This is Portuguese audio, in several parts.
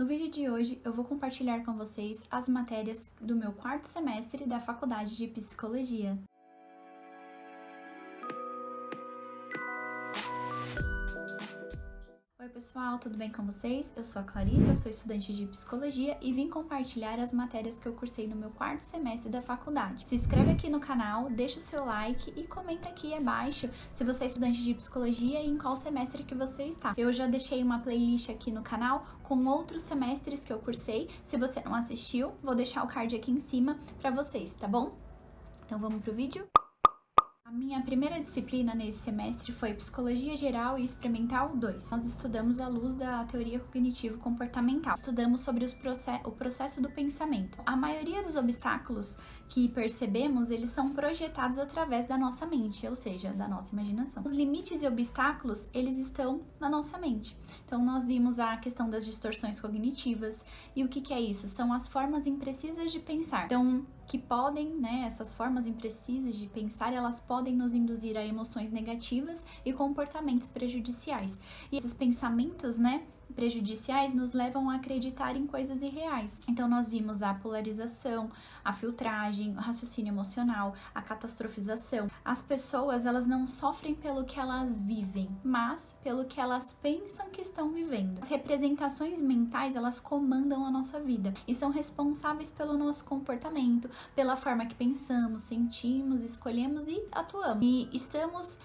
vídeo de hoje eu vou compartilhar com vocês as matérias do meu quarto semestre da Faculdade de Psicologia. Oi pessoal, tudo bem com vocês? Eu sou a Clarissa, sou estudante de Psicologia e vim compartilhar as matérias que eu cursei no meu quarto semestre da faculdade. Se inscreve aqui no canal, deixa o seu like e comenta aqui abaixo se você é estudante de Psicologia e em qual semestre que você está. Eu já deixei uma playlist aqui no canal com outros semestres que eu cursei. Se você não assistiu, vou deixar o card aqui em cima para vocês, tá bom? Então vamos pro vídeo? A minha primeira disciplina nesse semestre foi Psicologia Geral e Experimental 2. Nós estudamos à luz da teoria cognitivo-comportamental. Estudamos sobre o processo do pensamento. A maioria dos obstáculos que percebemos, eles são projetados através da nossa mente, ou seja, da nossa imaginação. Os limites e obstáculos, eles estão na nossa mente. Então, nós vimos a questão das distorções cognitivas. E o que é isso? São as formas imprecisas de pensar. Então, que podem, essas formas imprecisas de pensar, elas podem nos induzir a emoções negativas e comportamentos prejudiciais. E esses pensamentos, prejudiciais nos levam a acreditar em coisas irreais. Então, nós vimos a polarização, a filtragem, o raciocínio emocional, a catastrofização. As pessoas, elas não sofrem pelo que elas vivem, mas pelo que elas pensam que estão vivendo. As representações mentais, elas comandam a nossa vida e são responsáveis pelo nosso comportamento, pela forma que pensamos, sentimos, escolhemos e atuamos. E estamos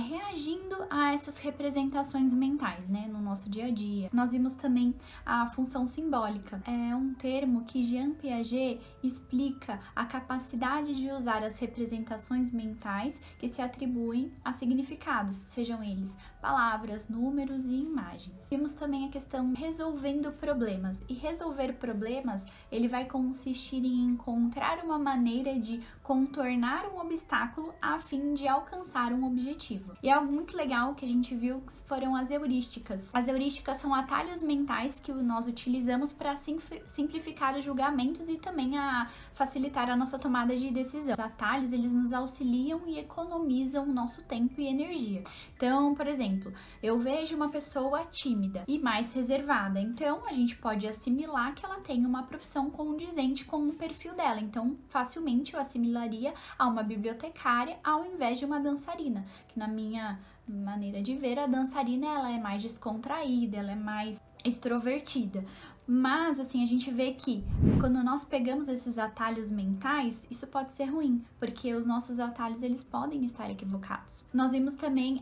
reagindo a essas representações mentais, no nosso dia a dia. Nós vimos também a função simbólica. É um termo que Jean Piaget explica a capacidade de usar as representações mentais que se atribuem a significados, sejam eles palavras, números e imagens. Vimos também a questão resolvendo problemas. E resolver problemas, ele vai consistir em encontrar uma maneira de contornar um obstáculo a fim de alcançar um objetivo. E algo muito legal que a gente viu foram as heurísticas. As heurísticas são atalhos mentais que nós utilizamos para simplificar os julgamentos e também a facilitar a nossa tomada de decisão. Os atalhos, eles nos auxiliam e economizam o nosso tempo e energia. Então, por exemplo, eu vejo uma pessoa tímida e mais reservada. Então, a gente pode assimilar que ela tem uma profissão condizente com o perfil dela. Então, facilmente eu assimilaria a uma bibliotecária ao invés de uma dançarina, que na minha maneira de ver, a dançarina ela é mais descontraída, ela é mais extrovertida. Mas, assim, a gente vê que quando nós pegamos esses atalhos mentais, isso pode ser ruim, porque os nossos atalhos, eles podem estar equivocados. Nós vimos também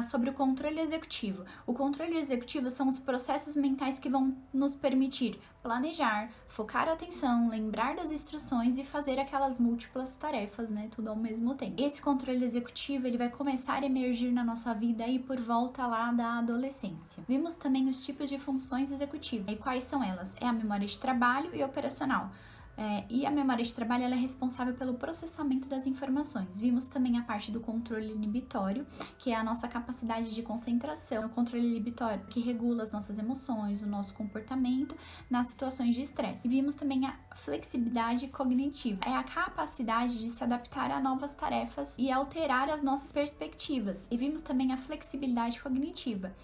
sobre o controle executivo. O controle executivo são os processos mentais que vão nos permitir planejar, focar a atenção, lembrar das instruções e fazer aquelas múltiplas tarefas, tudo ao mesmo tempo. Esse controle executivo, ele vai começar a emergir na nossa vida aí por volta lá da adolescência. Vimos também os tipos de funções executivas. E quais são elas? É a memória de trabalho e operacional. E a memória de trabalho ela é responsável pelo processamento das informações. Vimos também a parte do controle inibitório, que é a nossa capacidade de concentração. O controle inibitório que regula as nossas emoções, o nosso comportamento nas situações de estresse. E vimos também a flexibilidade cognitiva. É a capacidade de se adaptar a novas tarefas e alterar as nossas perspectivas. E vimos também a flexibilidade cognitiva,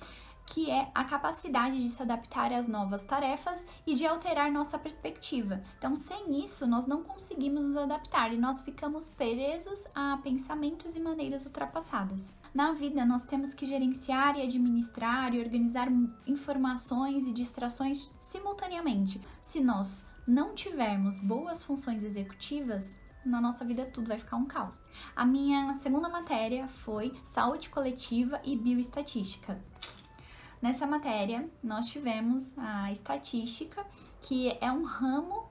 que é a capacidade de se adaptar às novas tarefas e de alterar nossa perspectiva. Então, sem isso, nós não conseguimos nos adaptar e nós ficamos presos a pensamentos e maneiras ultrapassadas. Na vida, nós temos que gerenciar e administrar e organizar informações e distrações simultaneamente. Se nós não tivermos boas funções executivas, na nossa vida tudo vai ficar um caos. A minha segunda matéria foi Saúde Coletiva e Bioestatística. Nessa matéria, nós tivemos a estatística, que é um ramo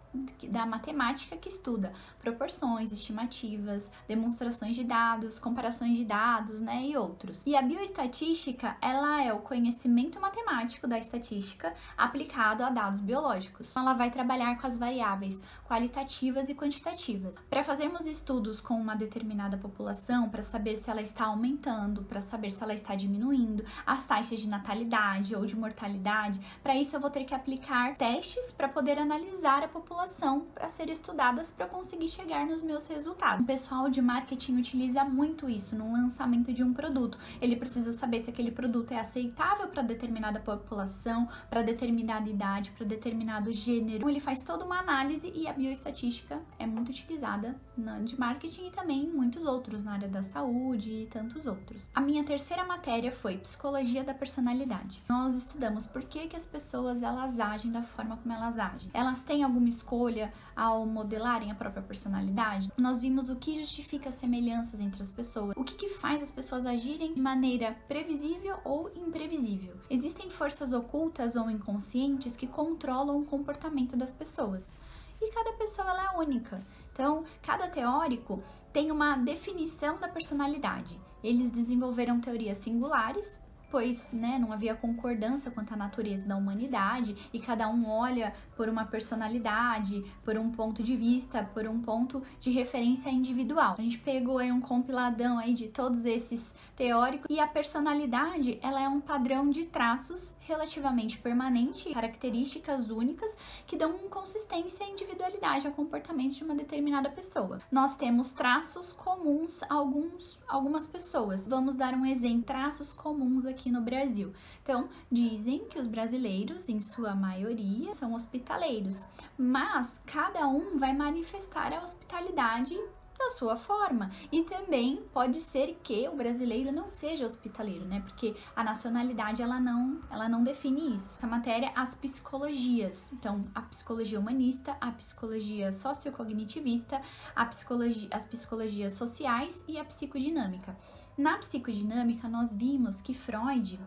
da matemática que estuda proporções, estimativas, demonstrações de dados, comparações de dados, e outros. E a bioestatística, ela é o conhecimento matemático da estatística aplicado a dados biológicos. Ela vai trabalhar com as variáveis qualitativas e quantitativas. Para fazermos estudos com uma determinada população, para saber se ela está aumentando, para saber se ela está diminuindo, as taxas de natalidade ou de mortalidade, para isso eu vou ter que aplicar testes para poder analisar a população população para ser estudadas para eu conseguir chegar nos meus resultados. O pessoal de marketing utiliza muito isso no lançamento de um produto. Ele precisa saber se aquele produto é aceitável para determinada população, para determinada idade, para determinado gênero. Então, ele faz toda uma análise e a bioestatística é muito utilizada de marketing e também em muitos outros, na área da saúde e tantos outros. A minha terceira matéria foi Psicologia da Personalidade. Nós estudamos por que as pessoas elas agem da forma como elas agem. Elas têm alguma escolha ao modelarem a própria personalidade? Nós vimos o que justifica as semelhanças entre as pessoas, o que faz as pessoas agirem de maneira previsível ou imprevisível. Existem forças ocultas ou inconscientes que controlam o comportamento das pessoas. E cada pessoa ela é única. Então, cada teórico tem uma definição da personalidade. Eles desenvolveram teorias singulares, pois não havia concordância quanto à natureza da humanidade e cada um olha por uma personalidade, por um ponto de vista, por um ponto de referência individual. A gente pegou aí um compiladão aí de todos esses teóricos e a personalidade ela é um padrão de traços relativamente permanente, características únicas que dão consistência e individualidade ao comportamento de uma determinada pessoa. Nós temos traços comuns a algumas pessoas. Vamos dar um exemplo, traços comuns aqui no Brasil. Então, dizem que os brasileiros, em sua maioria, são hospitaleiros, mas cada um vai manifestar a hospitalidade da sua forma. E também pode ser que o brasileiro não seja hospitaleiro, Porque a nacionalidade ela não define isso. Essa matéria, as psicologias. Então, a psicologia humanista, a psicologia sociocognitivista, as psicologias sociais e a psicodinâmica. Na psicodinâmica, nós vimos que Freud,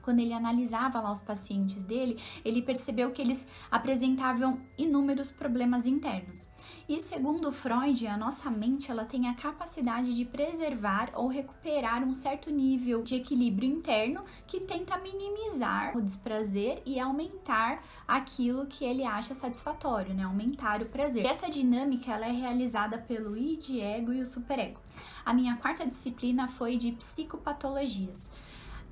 quando ele analisava lá os pacientes dele, ele percebeu que eles apresentavam inúmeros problemas internos. E segundo Freud, a nossa mente ela tem a capacidade de preservar ou recuperar um certo nível de equilíbrio interno que tenta minimizar o desprazer e aumentar aquilo que ele acha satisfatório, aumentar o prazer. E essa dinâmica ela é realizada pelo id, ego e o superego. A minha quarta disciplina foi de psicopatologias.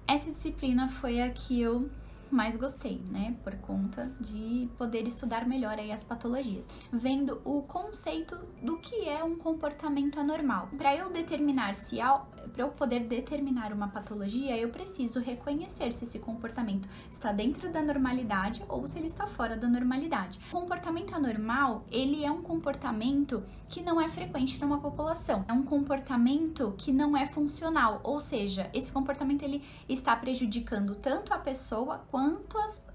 Essa disciplina foi a que eu mais gostei, por conta de poder estudar melhor aí as patologias, vendo o conceito do que é um comportamento anormal. Para eu poder determinar uma patologia, eu preciso reconhecer se esse comportamento está dentro da normalidade ou se ele está fora da normalidade. O comportamento anormal, ele é um comportamento que não é frequente numa população. É um comportamento que não é funcional, ou seja, esse comportamento ele está prejudicando tanto a pessoa quanto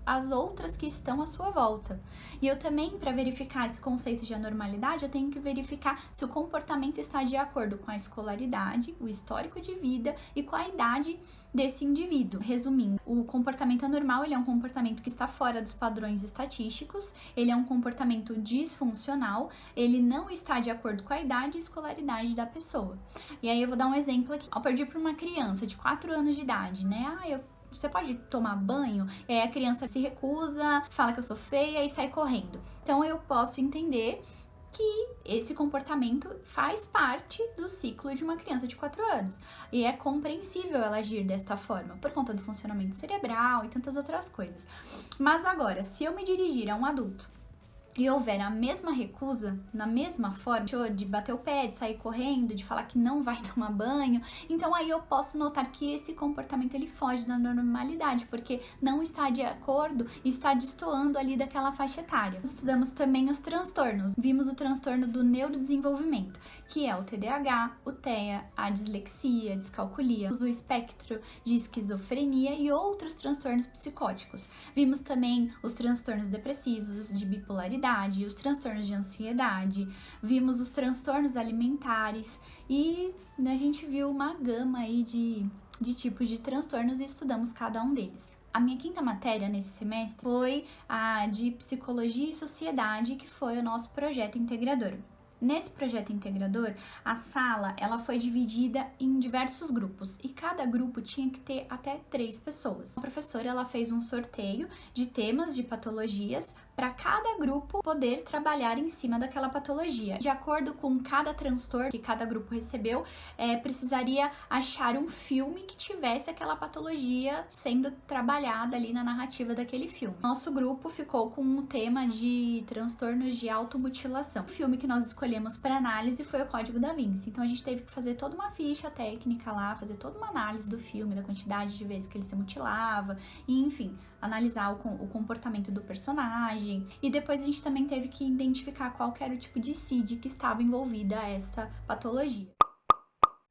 as outras que estão à sua volta. E eu também, para verificar esse conceito de anormalidade, eu tenho que verificar se o comportamento está de acordo com a escolaridade, o histórico de vida e com a idade desse indivíduo. Resumindo, o comportamento anormal ele é um comportamento que está fora dos padrões estatísticos, ele é um comportamento disfuncional, ele não está de acordo com a idade e escolaridade da pessoa. E aí eu vou dar um exemplo aqui. Ao pedir para uma criança de 4 anos de idade, você pode tomar banho? E aí a criança se recusa, fala que eu sou feia e sai correndo. Então eu posso entender que esse comportamento faz parte do ciclo de uma criança de 4 anos. E é compreensível ela agir desta forma, por conta do funcionamento cerebral e tantas outras coisas. Mas agora, se eu me dirigir a um adulto e houver a mesma recusa, na mesma forma, de bater o pé, de sair correndo, de falar que não vai tomar banho, então aí eu posso notar que esse comportamento ele foge da normalidade, porque não está de acordo e está destoando ali daquela faixa etária. Estudamos também os transtornos. Vimos o transtorno do neurodesenvolvimento, que é o TDAH, o TEA, a dislexia, a descalculia, o espectro de esquizofrenia e outros transtornos psicóticos. Vimos também os transtornos depressivos, de bipolaridade, os transtornos de ansiedade, vimos os transtornos alimentares e a gente viu uma gama aí de tipos de transtornos e estudamos cada um deles. A minha quinta matéria nesse semestre foi a de Psicologia e Sociedade, que foi o nosso projeto integrador. Nesse projeto integrador, a sala ela foi dividida em diversos grupos e cada grupo tinha que ter até 3 pessoas. A professora ela fez um sorteio de temas de patologias para cada grupo poder trabalhar em cima daquela patologia. De acordo com cada transtorno que cada grupo recebeu, precisaria achar um filme que tivesse aquela patologia sendo trabalhada ali na narrativa daquele filme. Nosso grupo ficou com o tema de transtornos de automutilação. O filme que nós escolhemos para análise foi o Código da Vinci. Então a gente teve que fazer toda uma ficha técnica lá, fazer toda uma análise do filme, da quantidade de vezes que ele se mutilava, e enfim, analisar o comportamento do personagem. E depois a gente também teve que identificar qual que era o tipo de CID que estava envolvida essa patologia.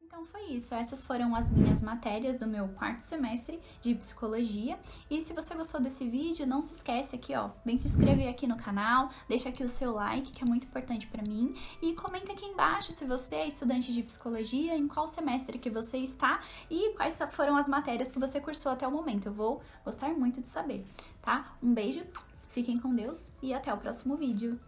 Então foi isso, essas foram as minhas matérias do meu 4º semestre de psicologia. E se você gostou desse vídeo, não se esquece aqui, ó, vem se inscrever aqui no canal, deixa aqui o seu like, que é muito importante pra mim, e comenta aqui embaixo se você é estudante de psicologia, em qual semestre que você está e quais foram as matérias que você cursou até o momento. Eu vou gostar muito de saber, tá? Um beijo, fiquem com Deus e até o próximo vídeo.